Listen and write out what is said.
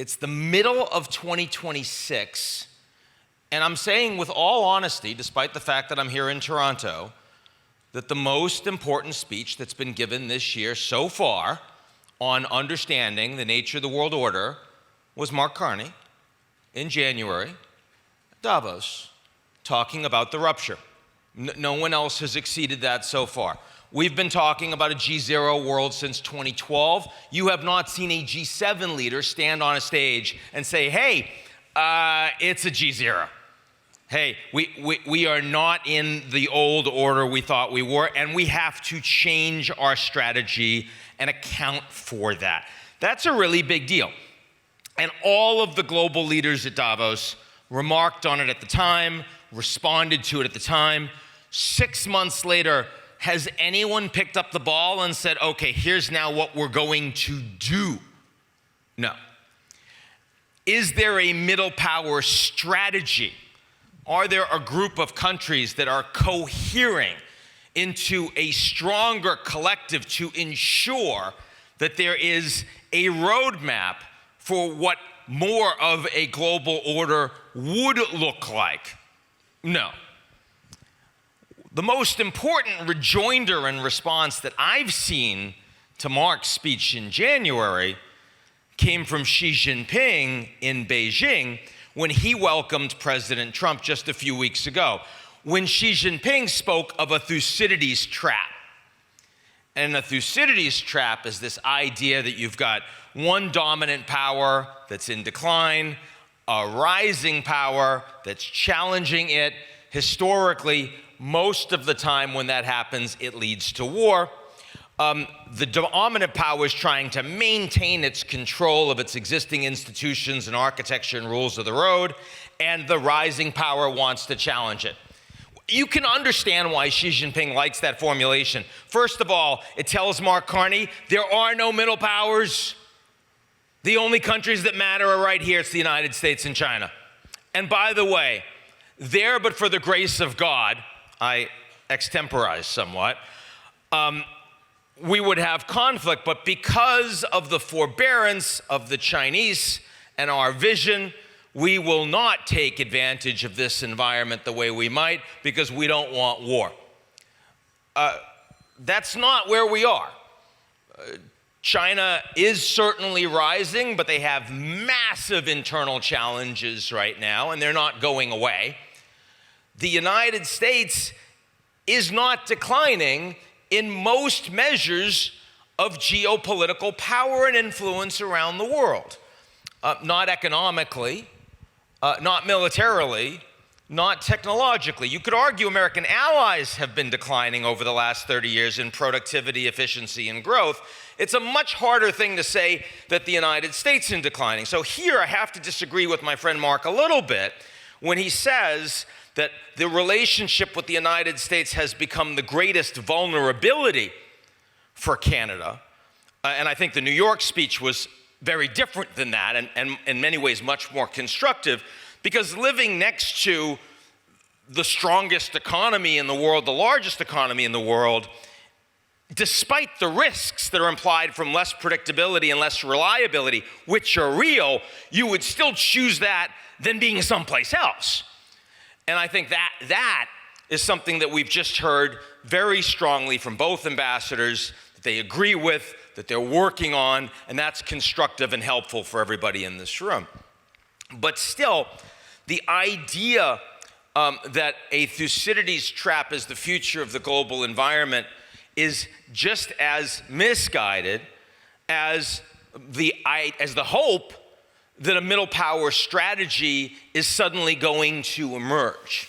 It's the middle of 2026, and I'm saying with all honesty, despite the fact that I'm here in Toronto, that the most important speech that's been given this year so far on understanding the nature of the world order was Mark Carney in January, Davos, talking about the rupture. No one else has exceeded that so far. We've been talking about a G0 world since 2012. You have not seen a G7 leader stand on a stage and say, hey, it's a G0. Hey, we are not in the old order we thought we were, and we have to change our strategy and account for that. That's a really big deal. And all of the global leaders at Davos remarked on it at the time, responded to it at the time. 6 months later, has anyone picked up the ball and said, okay, here's now what we're going to do? No. Is there a middle power strategy? Are there a group of countries that are cohering into a stronger collective to ensure that there is a roadmap for what more of a global order would look like? No. The most important rejoinder and response that I've seen to Mark's speech in January came from Xi Jinping in Beijing when he welcomed President Trump just a few weeks ago, when Xi Jinping spoke of a Thucydides trap. And a Thucydides trap is this idea that you've got one dominant power that's in decline, a rising power that's challenging it. Historically, most of the time when that happens, it leads to war. The dominant power is trying to maintain its control of its existing institutions and architecture and rules of the road, and the rising power wants to challenge it. You can understand why Xi Jinping likes that formulation. First of all, it tells Mark Carney there are no middle powers. The only countries that matter are right here. It's the United States and China. And by the way, there but for the grace of God, I extemporize somewhat, we would have conflict, but because of the forbearance of the Chinese and our vision, we will not take advantage of this environment the way we might because we don't want war. That's not where we are. China is certainly rising, but they have massive internal challenges right now, and they're not going away. The United States is not declining in most measures of geopolitical power and influence around the world. Not economically, not militarily, not technologically. You could argue American allies have been declining over the last 30 years in productivity, efficiency, and growth. It's a much harder thing to say that the United States is declining. So here I have to disagree with my friend Mark a little bit when he says that the relationship with the United States has become the greatest vulnerability for Canada. And I think the New York speech was very different than that, and in many ways much more constructive, because living next to the strongest economy in the world, the largest economy in the world, despite the risks that are implied from less predictability and less reliability, which are real, you would still choose that than being someplace else. And I think that is something that we've just heard very strongly from both ambassadors, that they agree with, that they're working on, and that's constructive and helpful for everybody in this room. But still, the idea that a Thucydides trap is the future of the global environment is just as misguided as the hope that a middle power strategy is suddenly going to emerge.